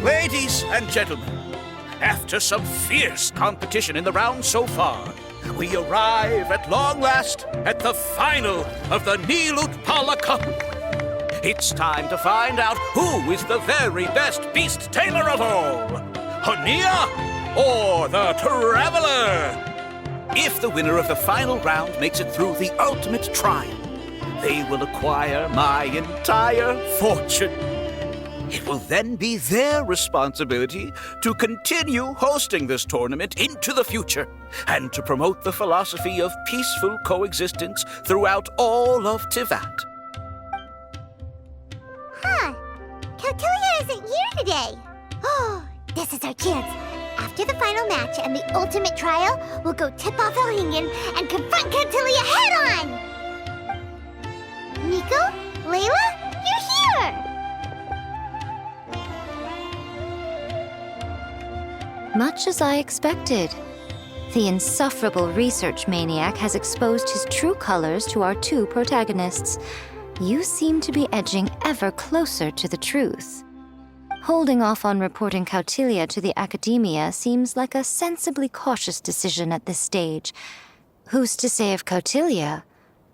Ladies and gentlemen, after some fierce competition in the round so far, we arrive at long last at the final of the Nilut Pala Cup. It's time to find out who is the very best beast tamer of all, Hania or the Traveler. If the winner of the final round makes it through the ultimate trial, they will acquire my entire fortune. It will then be their responsibility to continue hosting this tournament into the future and to promote the philosophy of peaceful coexistence throughout all of Tivat. Huh. Kautilya isn't here today. Oh, this is our chance. After the final match and the ultimate trial, we'll go tip off Elhingen and confront Kautilya head-on! Nico? Layla? You're here! Much as I expected. The insufferable research maniac has exposed his true colors to our two protagonists. You seem to be edging ever closer to the truth. Holding off on reporting Kautilya to the Academia seems like a sensibly cautious decision at this stage. Who's to say if Kautilya,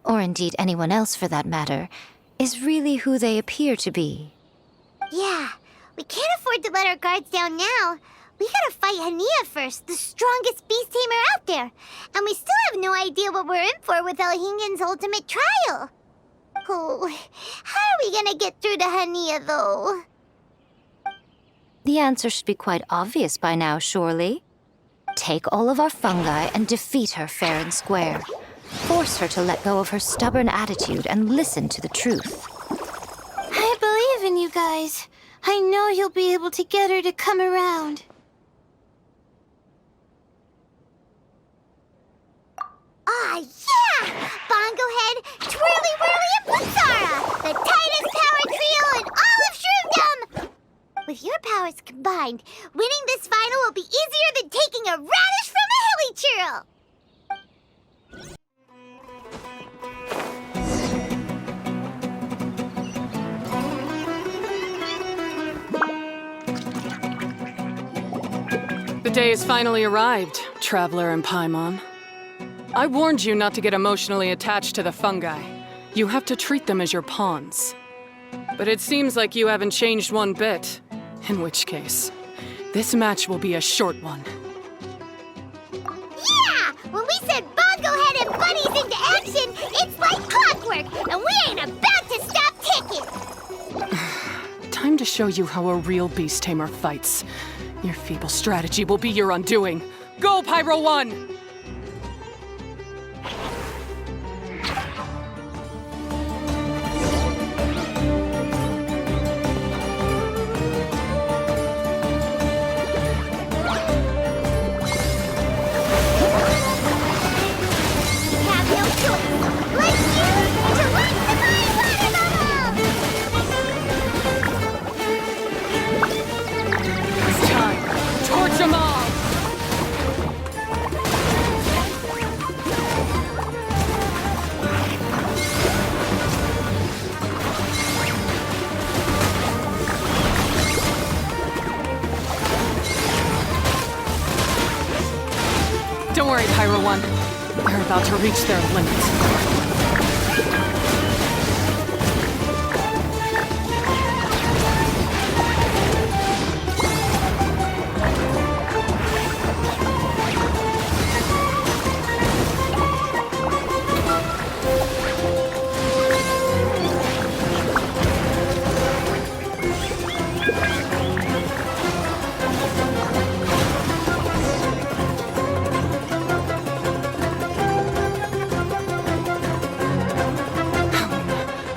or indeed anyone else for that matter, is really who they appear to be? Yeah, we can't afford to let our guards down now. We gotta fight Hania first, the strongest beast tamer out there. And we still have no idea what we're in for with Elhingen's ultimate trial. Oh, how are we gonna get through to Hania, though? The answer should be quite obvious by now, surely. Take all of our fungi and defeat her fair and square. Force her to let go of her stubborn attitude and listen to the truth. I believe in you guys. I know you'll be able to get her to come around. Ah, yeah! Bongo Head, Twirly Whirly, and Blitzara! The tightest power trio in all of Shroomdom! With your powers combined, winning this final will be easier than taking a radish from a hilly churl! The day has finally arrived, Traveler and Paimon. I warned you not to get emotionally attached to the fungi. You have to treat them as your pawns. But it seems like you haven't changed one bit. In which case, this match will be a short one. Yeah! When we send Bongo Head and Bunnies into action, it's like clockwork, and we ain't about to stop ticking! Time to show you how a real beast tamer fights. Your feeble strategy will be your undoing. Go, Pyro 1! Don't worry, Pyro 1. They're about to reach their limits.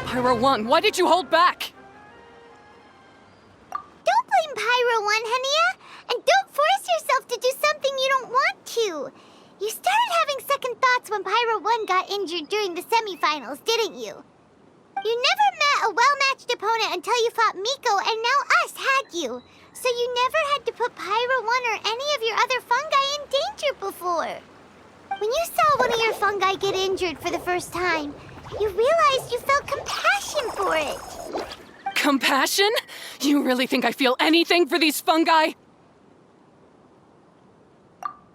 Pyro 1, why did you hold back? Don't blame Pyro 1, Hania! And don't force yourself to do something you don't want to! You started having second thoughts when Pyro 1 got injured during the semifinals, didn't you? You never met a well-matched opponent until you fought Miko, and now us had you. So you never had to put Pyro 1 or any of your other fungi in danger before. When you saw one of your fungi get injured for the first time, you realized you felt compassion for it. Compassion? You really think I feel anything for these fungi?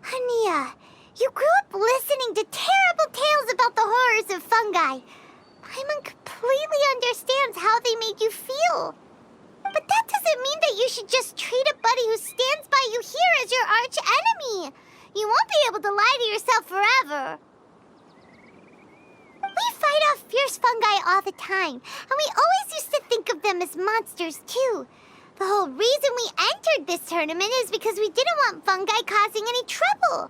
Hania, you grew up listening to terrible tales about the horrors of fungi. Paimon completely understands how they made you feel. But that doesn't mean that you should just treat a buddy who stands by you here as your arch enemy. You won't be able to lie to yourself forever. We fight off fierce fungi all the time, and we always used to think of them as monsters too. The whole reason we entered this tournament is because we didn't want fungi causing any trouble.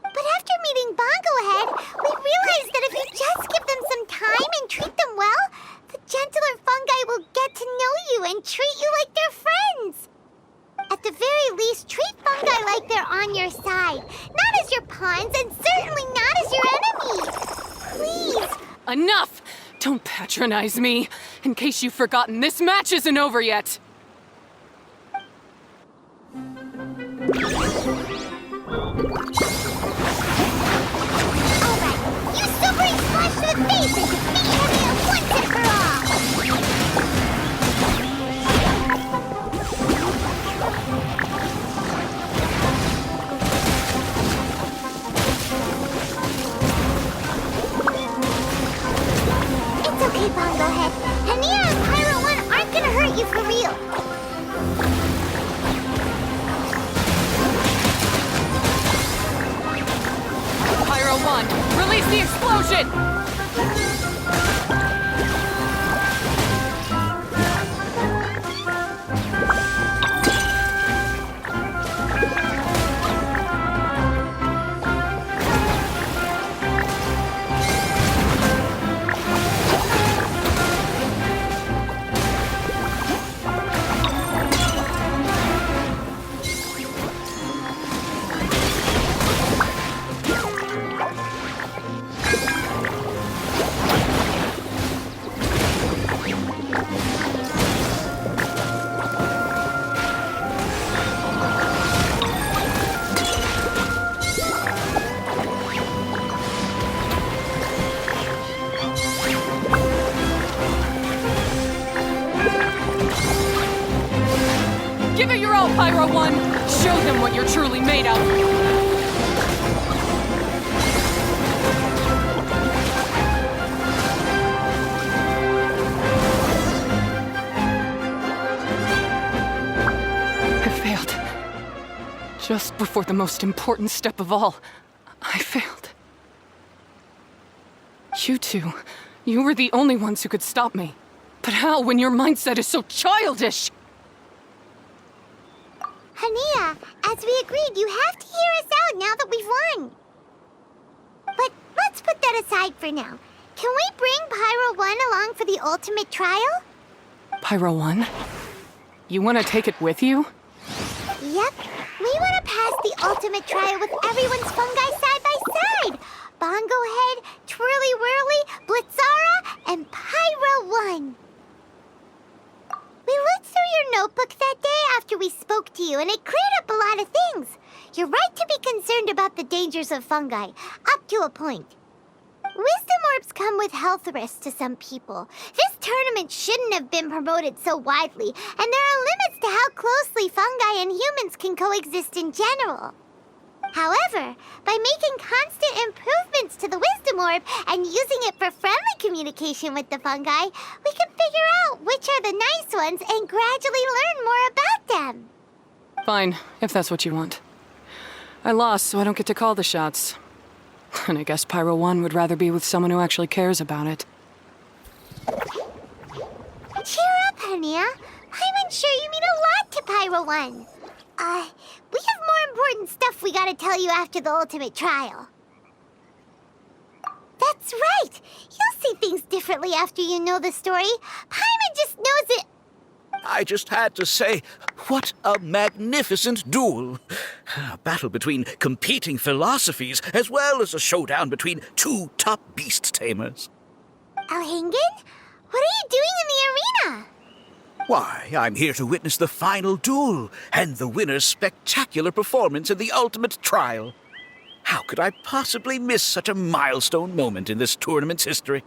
But after meeting Bongo Head, we realized that if you just give them some time and treat them well, the gentler fungi will get to know you and treat you like their friends. At the very least, treat fungi like they're on your side, not as your pawns and certainly not as your enemy. Please. Enough! Don't patronize me. In case you've forgotten, this match isn't over yet. Alright, you sobering splash to the face and defeat Hania once and for all! It's okay, Bongo Head. Hania and Pyro 1 aren't gonna hurt you for real. Pyro 1, release the explosion! Give it your all, Pyro 1! Show them what you're truly made of! I failed. Just before the most important step of all, I failed. You two, you were the only ones who could stop me. But how when your mindset is so childish? Hania, as we agreed, you have to hear us out now that we've won. But let's put that aside for now. Can we bring Pyro 1 along for the ultimate trial? Pyro 1? You want to take it with you? Yep. We want to pass the ultimate trial with everyone's fungi side by side. Bongo Head, Twirly Whirly, Blitzara, and Pyro 1. We looked through your notebook that day after we spoke to you, and it cleared up a lot of things. You're right to be concerned about the dangers of fungi, up to a point. Wisdom orbs come with health risks to some people. This tournament shouldn't have been promoted so widely, and there are limits to how closely fungi and humans can coexist in general. However, by making constant improvements to the Wisdom Orb and using it for friendly communication with the fungi, we can figure out which are the nice ones and gradually learn more about them. Fine, if that's what you want. I lost, so I don't get to call the shots. And I guess Pyro 1 would rather be with someone who actually cares about it. Cheer up, Hania. I'm sure you mean a lot to Pyro 1. We have more important stuff we gotta tell you after the ultimate trial. That's right! You'll see things differently after you know the story. Paimon just knows it. I just had to say, what a magnificent duel. A battle between competing philosophies, as well as a showdown between two top beast tamers. Alhingen? What are you doing in the arena? Why, I'm here to witness the final duel and the winner's spectacular performance in the ultimate trial. How could I possibly miss such a milestone moment in this tournament's history?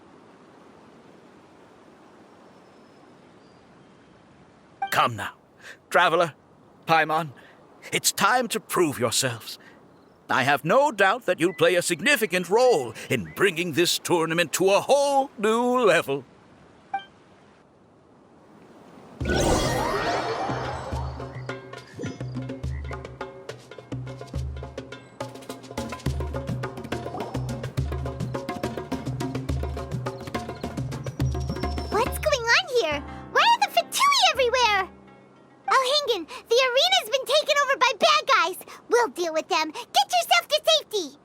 Come now, Traveler, Paimon, it's time to prove yourselves. I have no doubt that you'll play a significant role in bringing this tournament to a whole new level. What's going on here? Why are the Fatui everywhere? Alhingan, the arena's been taken over by bad guys. We'll deal with them. Get yourself to safety.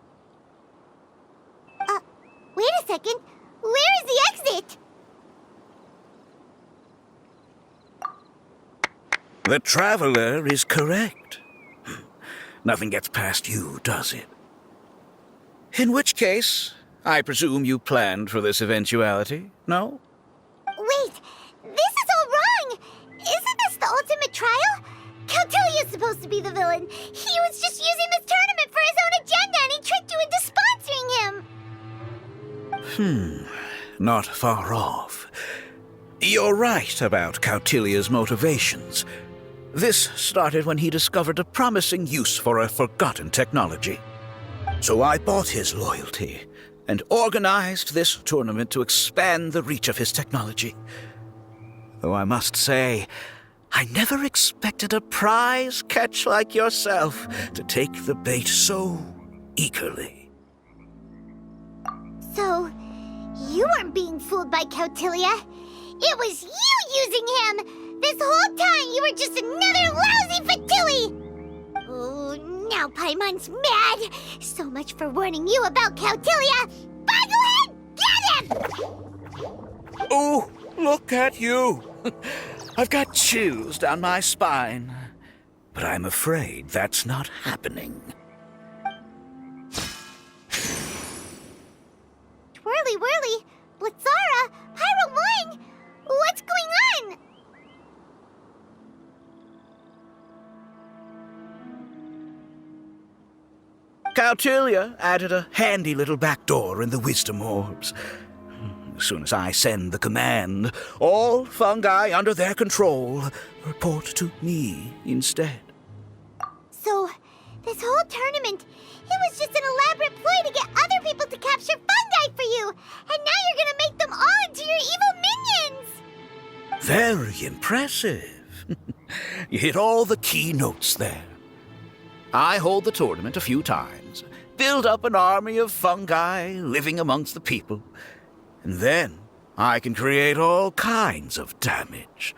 Wait a second. Where is the exit? The Traveler is correct. Nothing gets past you, does it? In which case, I presume you planned for this eventuality, no? Wait, this is all wrong. Isn't this the ultimate trial? Cautilia's supposed to be the villain. He was just using this tournament for his own agenda and he tricked you into sponsoring him. Not far off. You're right about Cautilia's motivations. This started when he discovered a promising use for a forgotten technology. So I bought his loyalty and organized this tournament to expand the reach of his technology. Though I must say, I never expected a prize catch like yourself to take the bait so eagerly. So, you weren't being fooled by Cautilia. It was you using him! This whole time you were just another lousy Fatui! Oh, now Paimon's mad! So much for warning you about Cautilia! Boglehead, get him! Oh, look at you! I've got chills down my spine. But I'm afraid that's not happening. Twirly whirly, Blitzara, Pyro 1! What's going on? Cautilia added a handy little back door in the wisdom orbs. As soon as I send the command, all fungi under their control report to me instead. So, this whole tournament, it was just an elaborate ploy to get other people to capture fungi for you! And now you're gonna make them all into your evil minions! Very impressive. You hit all the key notes there. I hold the tournament a few times, build up an army of fungi living amongst the people, and then I can create all kinds of damage.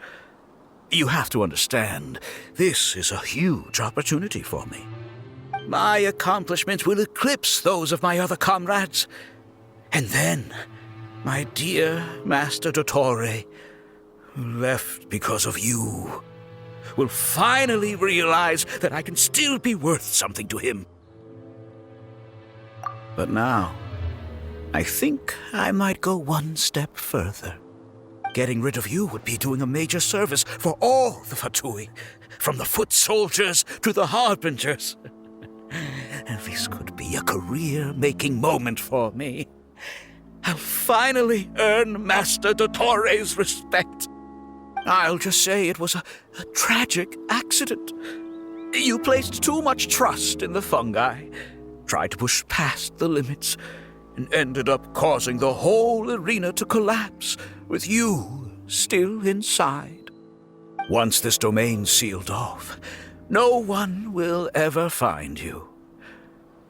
You have to understand, this is a huge opportunity for me. My accomplishments will eclipse those of my other comrades. And then, my dear Master Dottore, who left because of you, will finally realize that I can still be worth something to him. But now, I think I might go one step further. Getting rid of you would be doing a major service for all the Fatui, from the foot soldiers to the harbingers. This could be a career-making moment for me. I'll finally earn Master Dottore's respect. I'll just say it was a tragic accident. You placed too much trust in the fungi, tried to push past the limits, and ended up causing the whole arena to collapse, with you still inside. Once this domain's sealed off, no one will ever find you.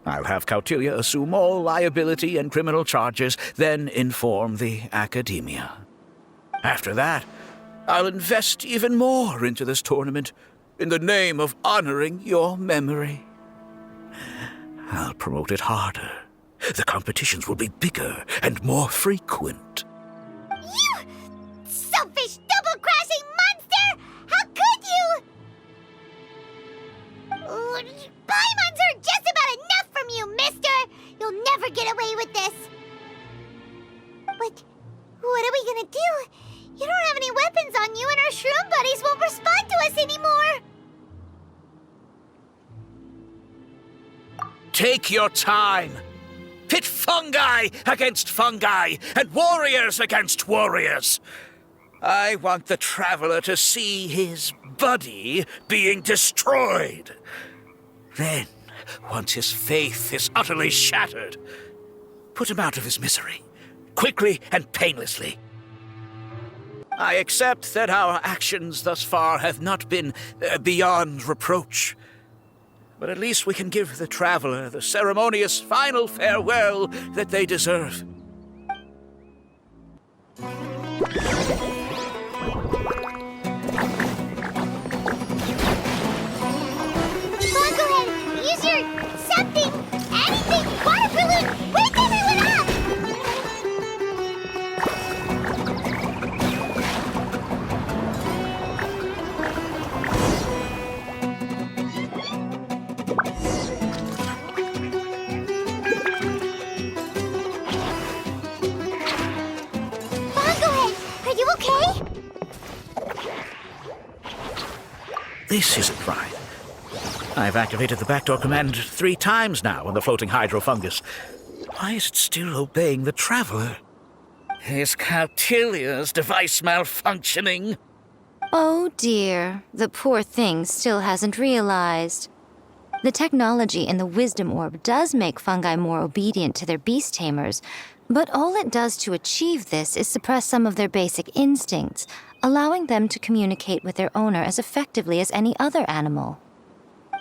I'll have Cautilia assume all liability and criminal charges, then inform the Academia. After that, I'll invest even more into this tournament in the name of honoring your memory. I'll promote it harder. The competitions will be bigger and more frequent. You selfish, double-crashing monster! How could you? Paimons are just about enough from you, mister! You'll never get away with this. But what are we gonna do? You don't have any weapons on you and our shroom buddies won't respond to us anymore! Take your time. Pit fungi against fungi and warriors against warriors. I want the traveler to see his body being destroyed. Then, once his faith is utterly shattered, put him out of his misery, quickly and painlessly. I accept that our actions thus far have not been beyond reproach. But at least we can give the traveler the ceremonious final farewell that they deserve. Use your something, anything, water balloon, wake everyone up! Fungus, are you okay? This isn't right. I've activated the backdoor command 3 times now on the floating hydrofungus. Why is it still obeying the traveler? Is Cautilia's device malfunctioning? Oh dear, the poor thing still hasn't realized. The technology in the wisdom orb does make fungi more obedient to their beast tamers, but all it does to achieve this is suppress some of their basic instincts, allowing them to communicate with their owner as effectively as any other animal.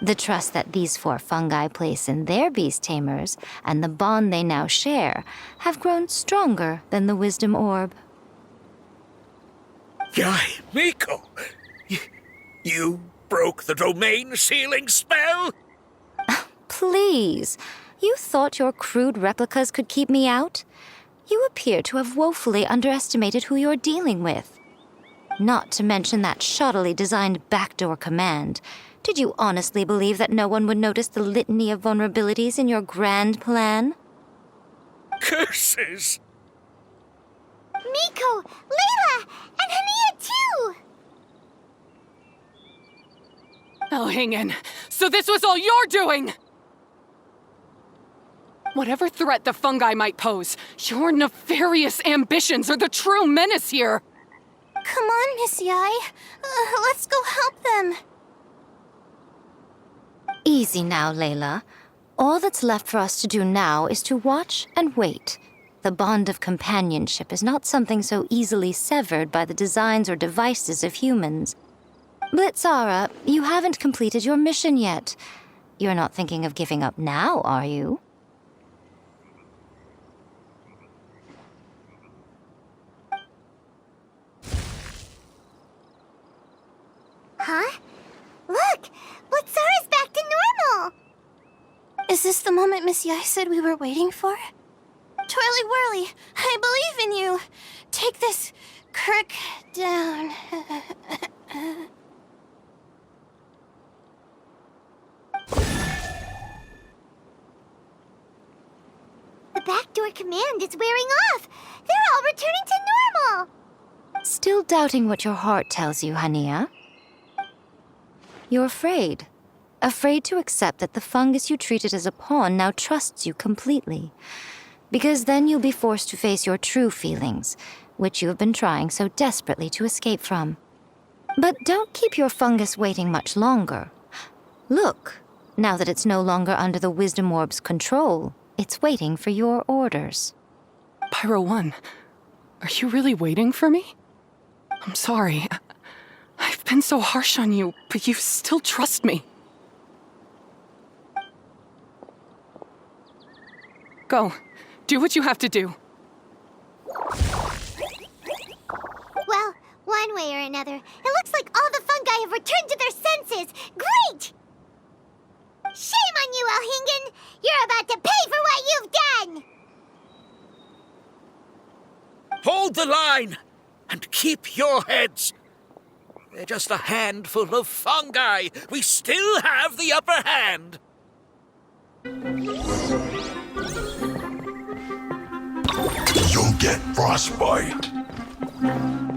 The trust that these 4 fungi place in their beast tamers and the bond they now share have grown stronger than the wisdom orb. Yai, Miko! You broke the domain sealing spell? Please, you thought your crude replicas could keep me out? You appear to have woefully underestimated who you're dealing with. Not to mention that shoddily designed backdoor command. Did you honestly believe that no one would notice the litany of vulnerabilities in your grand plan? Curses! Miko, Layla, and Hania too! Oh, hang in. So this was all you're doing! Whatever threat the fungi might pose, your nefarious ambitions are the true menace here! Come on, Miss Yai. Let's go help them. Easy now, Layla. All that's left for us to do now is to watch and wait. The bond of companionship is not something so easily severed by the designs or devices of humans. Blitzara, you haven't completed your mission yet. You're not thinking of giving up now, are you? Huh? Look! Blitzara's back to normal! Is this the moment Miss Yai said we were waiting for? Twirly Whirly, I believe in you! Take this crook down. The backdoor command is wearing off! They're all returning to normal! Still doubting what your heart tells you, Hania? You're afraid. Afraid to accept that the fungus you treated as a pawn now trusts you completely. Because then you'll be forced to face your true feelings, which you have been trying so desperately to escape from. But don't keep your fungus waiting much longer. Look, now that it's no longer under the Wisdom Orb's control, it's waiting for your orders. Pyro 1, are you really waiting for me? I'm sorry. I've been so harsh on you, but you still trust me. Go. Do what you have to do. Well, one way or another, it looks like all the fungi have returned to their senses. Great! Shame on you, Elhingen! You're about to pay for what you've done! Hold the line and keep your heads. They're just a handful of fungi. We still have the upper hand. You'll get frostbite.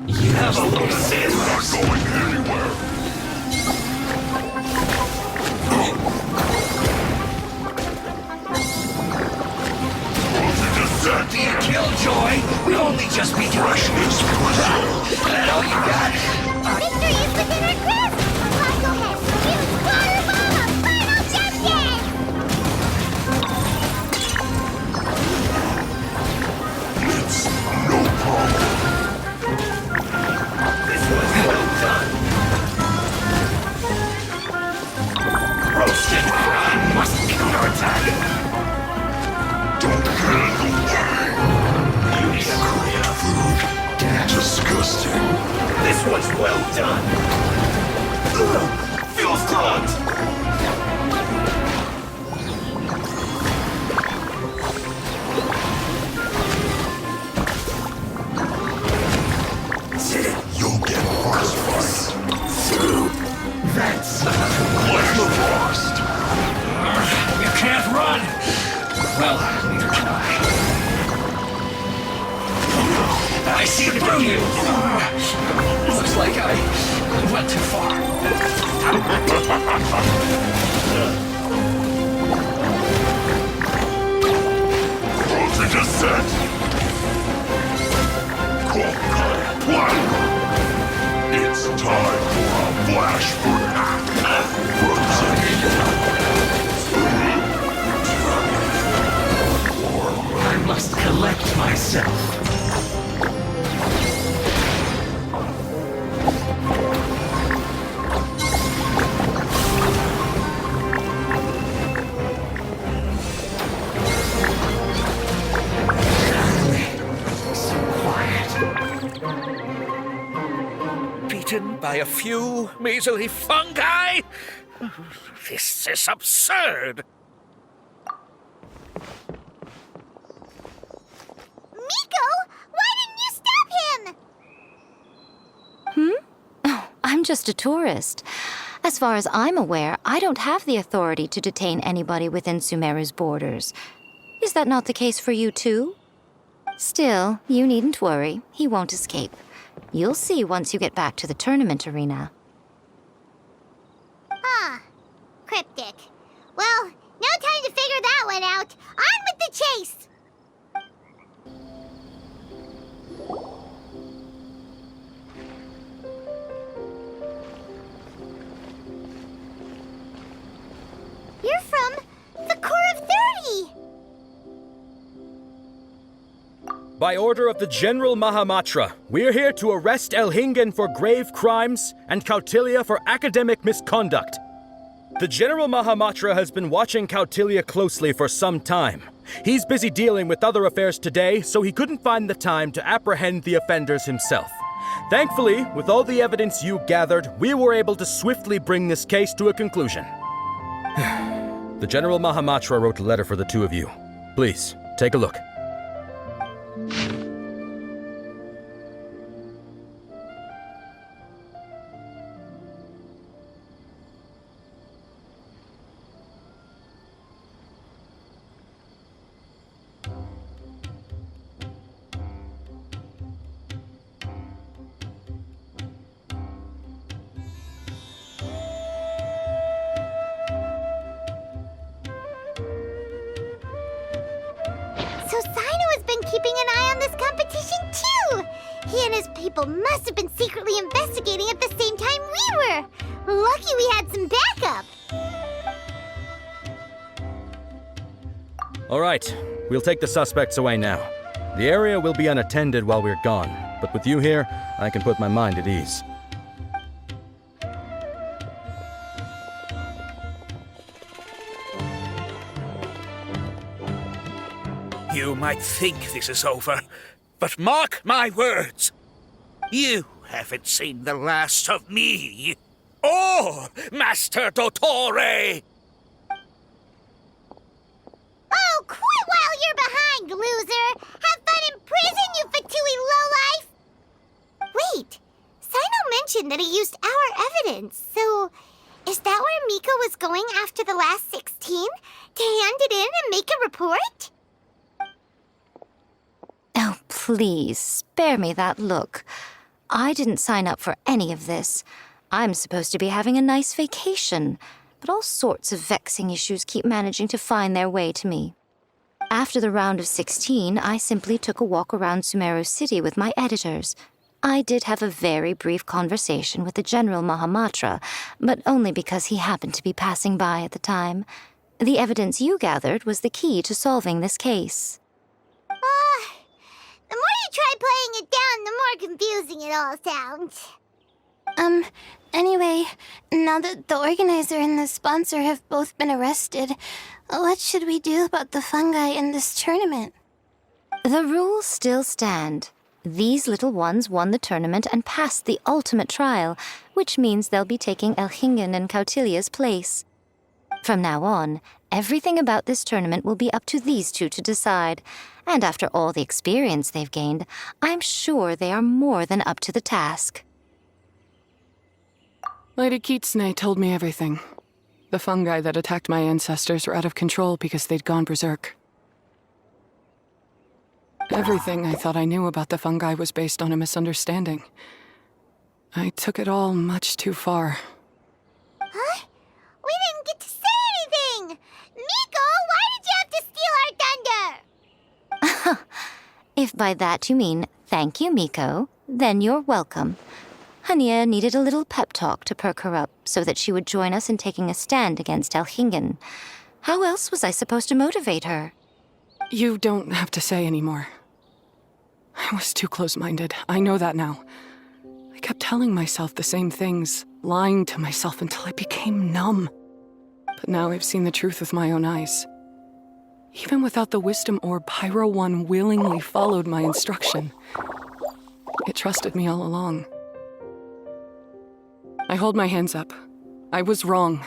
You have a little sin. We're not going anywhere. The killjoy will only just be threshing. Voltage is set! It's time for a flash I must collect myself. Beaten by a few measly fungi? This is absurd. Miko, why didn't you stop him? I'm just a tourist. As far as I'm aware, I don't have the authority to detain anybody within Sumeru's borders. Is that not the case for you too? Still, you needn't worry. He won't escape. You'll see once you get back to the tournament arena. Cryptic. Well, no time to figure that one out. On with the chase! You're from the Core of 30! By order of the General Mahamatra, we're here to arrest Elhingen for grave crimes and Kautilya for academic misconduct. The General Mahamatra has been watching Kautilya closely for some time. He's busy dealing with other affairs today, so he couldn't find the time to apprehend the offenders himself. Thankfully, with all the evidence you gathered, we were able to swiftly bring this case to a conclusion. The General Mahamatra wrote a letter for the two of you. Please, take a look. So Sino has been keeping an eye on this competition too! He and his people must have been secretly investigating at the same time we were! Lucky we had some backup! All right, we'll take the suspects away now. The area will be unattended while we're gone, but with you here, I can put my mind at ease. You might think this is over, but mark my words. You haven't seen the last of me, or Master Dottore. Oh, quit while you're behind, loser! Have fun in prison, you fatui lowlife! Wait, Sino mentioned that he used our evidence, so is that where Miko was going after the last 16? To hand it in and make a report? Oh, please, spare me that look. I didn't sign up for any of this. I'm supposed to be having a nice vacation, but all sorts of vexing issues keep managing to find their way to me. After the round of 16, I simply took a walk around Sumeru City with my editors. I did have a very brief conversation with the General Mahamatra, but only because he happened to be passing by at the time. The evidence you gathered was the key to solving this case. The more you try playing it down, the more confusing it all sounds. Anyway, now that the organizer and the sponsor have both been arrested, what should we do about the fungi in this tournament? The rules still stand. These little ones won the tournament and passed the ultimate trial, which means they'll be taking Elhingen and Kautilya's place. From now on, everything about this tournament will be up to these two to decide, and after all the experience they've gained, I'm sure they are more than up to the task. Lady Kitsune told me everything. The fungi that attacked my ancestors were out of control because they'd gone berserk. Everything I thought I knew about the fungi was based on a misunderstanding. I took it all much too far. Huh? We didn't get to say anything! Miko, why did you have to steal our thunder? If by that you mean thank you, Miko, then you're welcome. Hania needed a little pep talk to perk her up so that she would join us in taking a stand against Elhingen. How else was I supposed to motivate her? You don't have to say anymore. I was too close-minded. I know that now. I kept telling myself the same things, lying to myself until I became numb. But now I've seen the truth with my own eyes. Even without the wisdom orb, Pyro 1 willingly followed my instruction. It trusted me all along. I hold my hands up. I was wrong.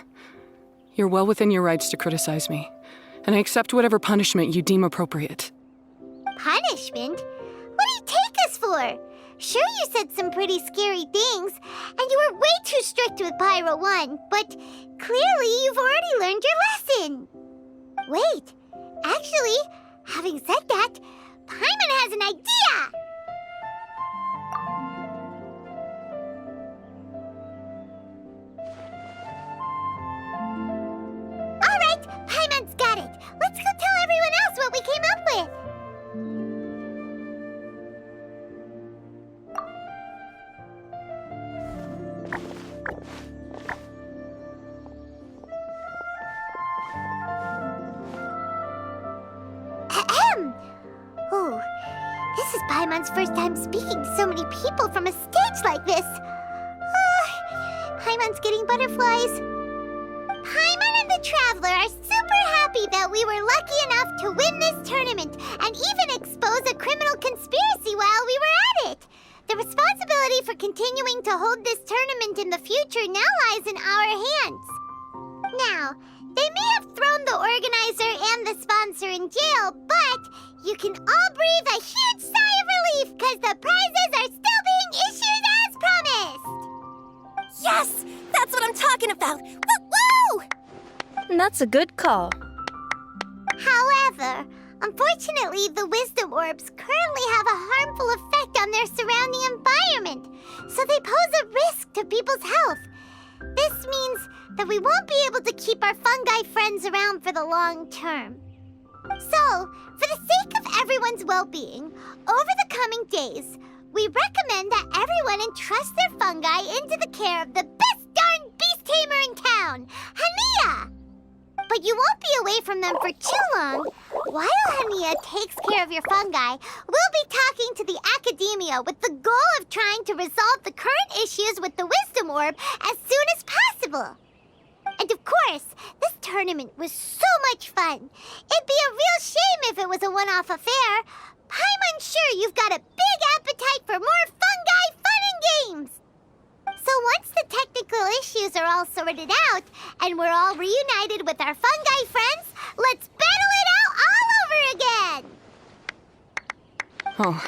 You're well within your rights to criticize me, and I accept whatever punishment you deem appropriate. Punishment? What do you take us for? Sure, you said some pretty scary things, and you were way too strict with Pyro 1, but clearly you've already learned your lesson. Wait, actually, having said that, Paimon has an idea! Alright, Paimon's got it. Let's go tell everyone else what we came up with. Ahem. Oh, this is Paimon's first time speaking to so many people from a stage like this. Paimon's getting butterflies. Paimon and the Traveler are super happy that we were lucky enough to win this tournament and even expose a criminal conspiracy while we were at it. The responsibility for continuing to hold this tournament in the future now lies in our hands. Now, they may have thrown the organizer and the sponsor in jail, but you can all breathe a huge sigh of relief because the prizes are still being issued as promised. Yes! That's what I'm talking about! Woo-woo! That's a good call. However, unfortunately, the wisdom orbs currently have a harmful effect on their surrounding environment, so they pose a risk to people's health. This means that we won't be able to keep our fungi friends around for the long term. So, for the sake of everyone's well-being, over the coming days, we recommend that everyone entrust their fungi into the care of the best darn beast tamer in town, Hania! But you won't be away from them for too long. While Hania takes care of your fungi, we'll be talking to the academia with the goal of trying to resolve the current issues with the wisdom orb as soon as possible. And of course, this tournament was so much fun. It'd be a real shame if it was a one-off affair. I'm sure you've got a big appetite for more fungi fun and games. So once the technical issues are all sorted out, and we're all reunited with our fungi friends, let's battle it out all over again! Oh,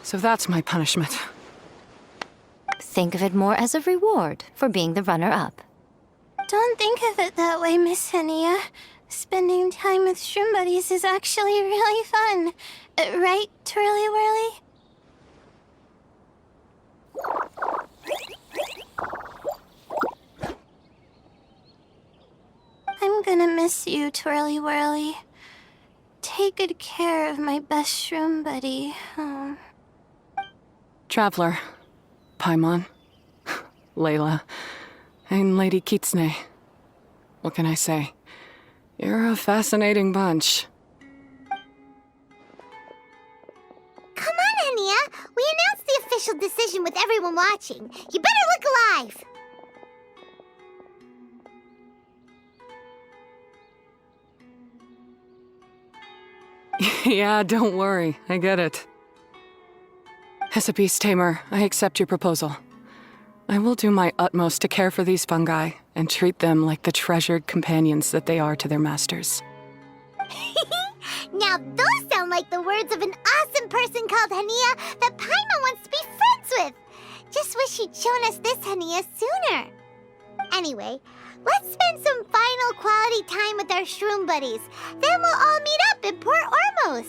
so that's my punishment. Think of it more as a reward for being the runner-up. Don't think of it that way, Miss Hania. Spending time with shroom buddies is actually really fun. Right, Twirly Whirly? I'm gonna miss you, Twirly Whirly. Take good care of my best shroom buddy. Oh. Traveler, Paimon, Layla, and Lady Kitsune. What can I say? You're a fascinating bunch. Come on, Hania. We announced the official decision with everyone watching. You better look alive. Yeah, don't worry. I get it. As a beast tamer, I accept your proposal. I will do my utmost to care for these fungi and treat them like the treasured companions that they are to their masters. Now those sound like the words of an awesome person called Hania that Paimon wants to be friends with. Just wish she'd shown us this Hania sooner. Anyway, let's spend some final quality time with our shroom buddies. Then we'll all meet up in Port Ormos.